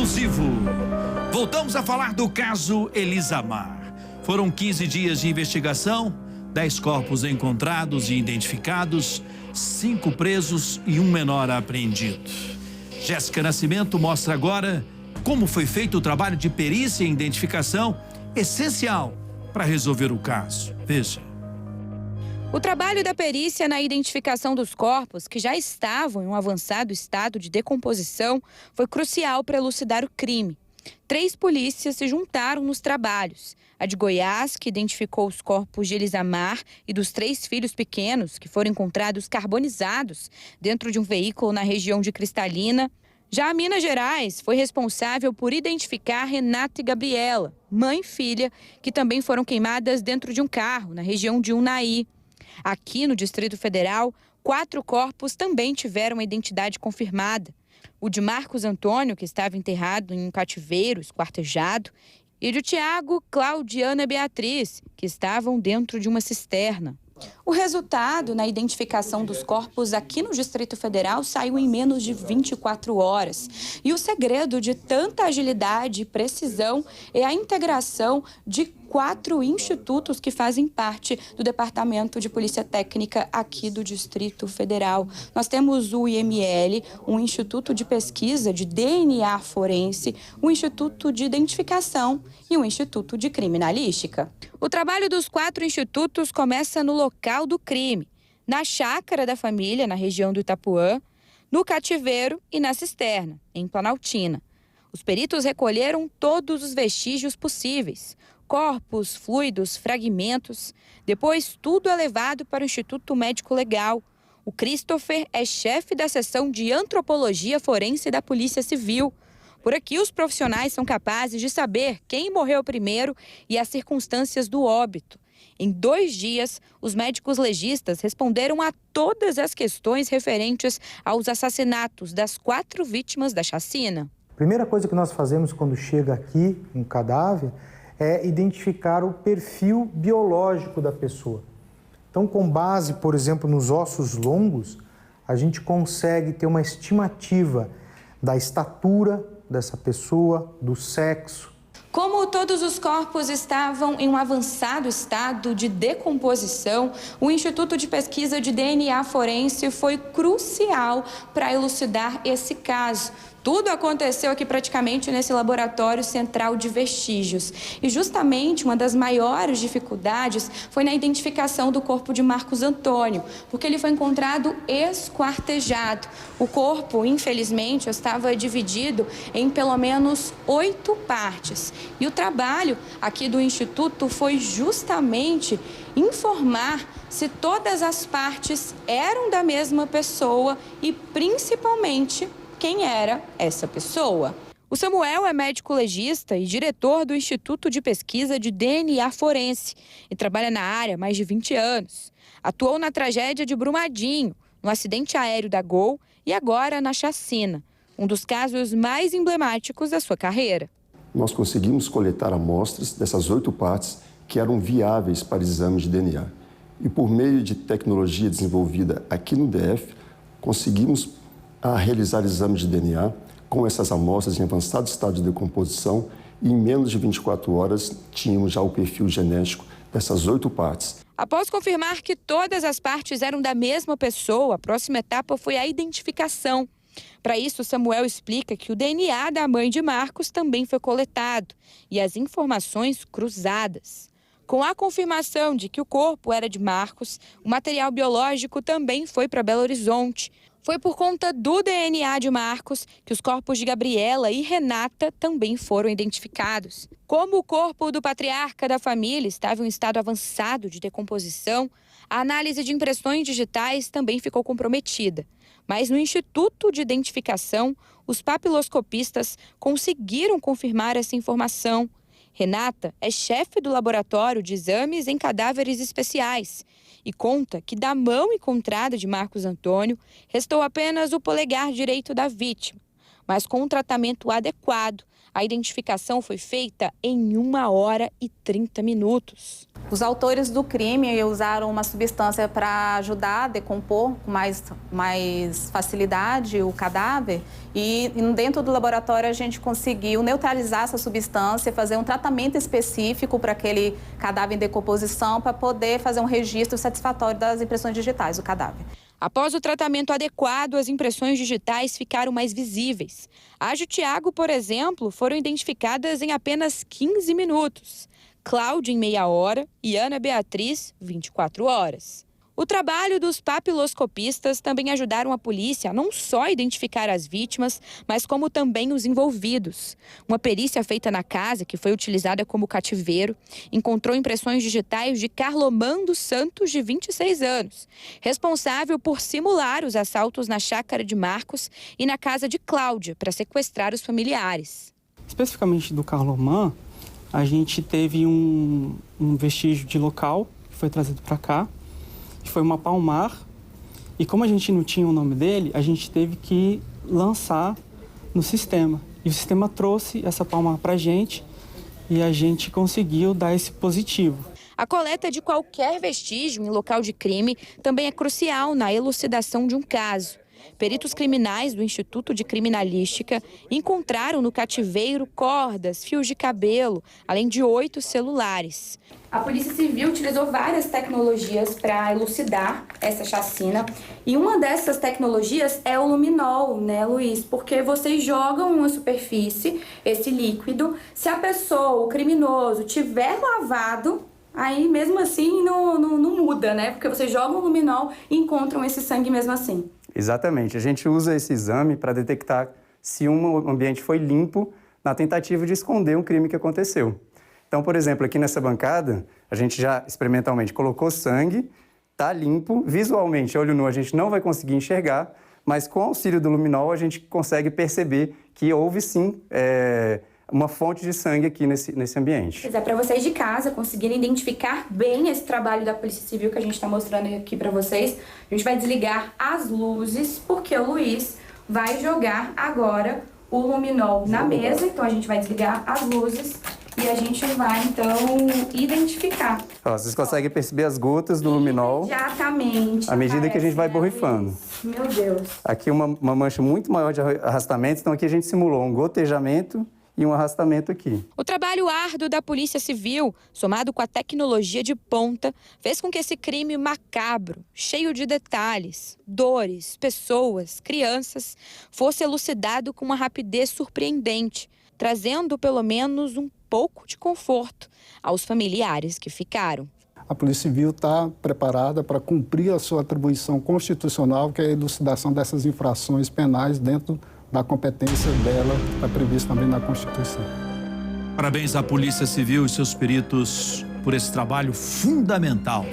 exclusivo. Voltamos a falar do caso Elisamar. Foram 15 dias de investigação, 10 corpos encontrados e identificados, 5 presos e um menor apreendido. Jéssica Nascimento mostra agora como foi feito o trabalho de perícia e identificação, essencial para resolver o caso. Veja. O trabalho da perícia na identificação dos corpos, que já estavam em um avançado estado de decomposição, foi crucial para elucidar o crime. 3 polícias se juntaram nos trabalhos. A de Goiás, que identificou os corpos de Elisamar e dos 3 filhos pequenos, que foram encontrados carbonizados dentro de um veículo na região de Cristalina. Já a Minas Gerais foi responsável por identificar Renata e Gabriela, mãe e filha, que também foram queimadas dentro de um carro na região de Unai. Aqui no Distrito Federal, 4 corpos também tiveram a identidade confirmada. O de Marcos Antônio, que estava enterrado em um cativeiro esquartejado, e o de Tiago, Claudiana e Beatriz, que estavam dentro de uma cisterna. O resultado na identificação dos corpos aqui no Distrito Federal saiu em menos de 24 horas. E o segredo de tanta agilidade e precisão é a integração de 4 institutos que fazem parte do Departamento de Polícia Técnica aqui do Distrito Federal. Nós temos o IML, um Instituto de Pesquisa de DNA Forense, um Instituto de Identificação e um Instituto de Criminalística. O trabalho dos 4 institutos começa no local do crime, na chácara da família, na região do Itapuã, no cativeiro e na cisterna, em Planaltina. Os peritos recolheram todos os vestígios possíveis, corpos, fluidos, fragmentos. Depois, tudo é levado para o Instituto Médico Legal. O Christopher é chefe da seção de Antropologia Forense da Polícia Civil. Por aqui, os profissionais são capazes de saber quem morreu primeiro e as circunstâncias do óbito. Em 2 dias, os médicos legistas responderam a todas as questões referentes aos assassinatos das 4 vítimas da chacina. A primeira coisa que nós fazemos quando chega aqui um cadáver é identificar o perfil biológico da pessoa. Então, com base, por exemplo, nos ossos longos, a gente consegue ter uma estimativa da estatura dessa pessoa, do sexo. Como todos os corpos estavam em um avançado estado de decomposição, o Instituto de Pesquisa de DNA Forense foi crucial para elucidar esse caso. Tudo aconteceu aqui praticamente nesse laboratório central de vestígios. E justamente uma das maiores dificuldades foi na identificação do corpo de Marcos Antônio, porque ele foi encontrado esquartejado. O corpo, infelizmente, estava dividido em pelo menos 8 partes. E o trabalho aqui do Instituto foi justamente informar se todas as partes eram da mesma pessoa e, principalmente, quem era essa pessoa. O Samuel é médico legista e diretor do Instituto de Pesquisa de DNA Forense e trabalha na área há mais de 20 anos. Atuou na tragédia de Brumadinho, no acidente aéreo da Gol e agora na chacina, um dos casos mais emblemáticos da sua carreira. Nós conseguimos coletar amostras dessas 8 partes que eram viáveis para exames de DNA. E por meio de tecnologia desenvolvida aqui no DF, conseguimos realizar exames de DNA com essas amostras em avançado estado de decomposição e em menos de 24 horas tínhamos já o perfil genético dessas 8 partes. Após confirmar que todas as partes eram da mesma pessoa, a próxima etapa foi a identificação. Para isso, Samuel explica que o DNA da mãe de Marcos também foi coletado e as informações cruzadas. Com a confirmação de que o corpo era de Marcos, o material biológico também foi para Belo Horizonte. Foi por conta do DNA de Marcos que os corpos de Gabriela e Renata também foram identificados. Como o corpo do patriarca da família estava em um estado avançado de decomposição, a análise de impressões digitais também ficou comprometida. Mas no Instituto de Identificação, os papiloscopistas conseguiram confirmar essa informação. Renata é chefe do laboratório de exames em cadáveres especiais e conta que da mão encontrada de Marcos Antônio restou apenas o polegar direito da vítima. mas com um tratamento adequado. A identificação foi feita em 1 hora e 30 minutos. Os autores do crime usaram uma substância para ajudar a decompor com mais facilidade o cadáver e dentro do laboratório a gente conseguiu neutralizar essa substância, fazer um tratamento específico para aquele cadáver em decomposição para poder fazer um registro satisfatório das impressões digitais do cadáver. Após o tratamento adequado, as impressões digitais ficaram mais visíveis. A de Tiago, por exemplo, foram identificadas em apenas 15 minutos. Cláudia em meia hora e Ana Beatriz, 24 horas. O trabalho dos papiloscopistas também ajudaram a polícia a não só identificar as vítimas, mas como também os envolvidos. Uma perícia feita na casa, que foi utilizada como cativeiro, encontrou impressões digitais de Carlomando Santos, de 26 anos, responsável por simular os assaltos na chácara de Marcos e na casa de Cláudia, para sequestrar os familiares. Especificamente do Carlomando, a gente teve um vestígio de local que foi trazido para cá, que foi uma palmar, e como a gente não tinha o nome dele, a gente teve que lançar no sistema. E o sistema trouxe essa palmar para a gente e a gente conseguiu dar esse positivo. A coleta de qualquer vestígio em local de crime também é crucial na elucidação de um caso. Peritos criminais do Instituto de Criminalística encontraram no cativeiro cordas, fios de cabelo, além de 8 celulares. A Polícia Civil utilizou várias tecnologias para elucidar essa chacina. E uma dessas tecnologias é o luminol, né, Luiz? Porque vocês jogam uma superfície, esse líquido. Se a pessoa, o criminoso, tiver lavado, aí mesmo assim não muda, né? Porque vocês jogam o luminol e encontram esse sangue mesmo assim. Exatamente. A gente usa esse exame para detectar se um ambiente foi limpo na tentativa de esconder um crime que aconteceu. Então, por exemplo, aqui nessa bancada, a gente já experimentalmente colocou sangue, está limpo, visualmente, olho nu, a gente não vai conseguir enxergar, mas com o auxílio do luminol a gente consegue perceber que houve sim uma fonte de sangue aqui nesse ambiente. Pois é, para vocês de casa conseguirem identificar bem esse trabalho da Polícia Civil que a gente está mostrando aqui para vocês, a gente vai desligar as luzes, porque o Luiz vai jogar agora o luminol na mesa. Então a gente vai desligar as luzes e a gente vai, então, identificar. Ó, vocês conseguem perceber as gotas do luminol? Exatamente. À medida que a gente vai borrifando. Meu Deus. Aqui uma mancha muito maior de arrastamento, então aqui a gente simulou um gotejamento e um arrastamento aqui. O trabalho árduo da Polícia Civil, somado com a tecnologia de ponta, fez com que esse crime macabro, cheio de detalhes, dores, pessoas, crianças, fosse elucidado com uma rapidez surpreendente, trazendo pelo menos um pouco de conforto aos familiares que ficaram. A Polícia Civil está preparada para cumprir a sua atribuição constitucional, que é a elucidação dessas infrações penais dentro da competência dela, está previsto também na Constituição. Parabéns à Polícia Civil e seus peritos por esse trabalho fundamental.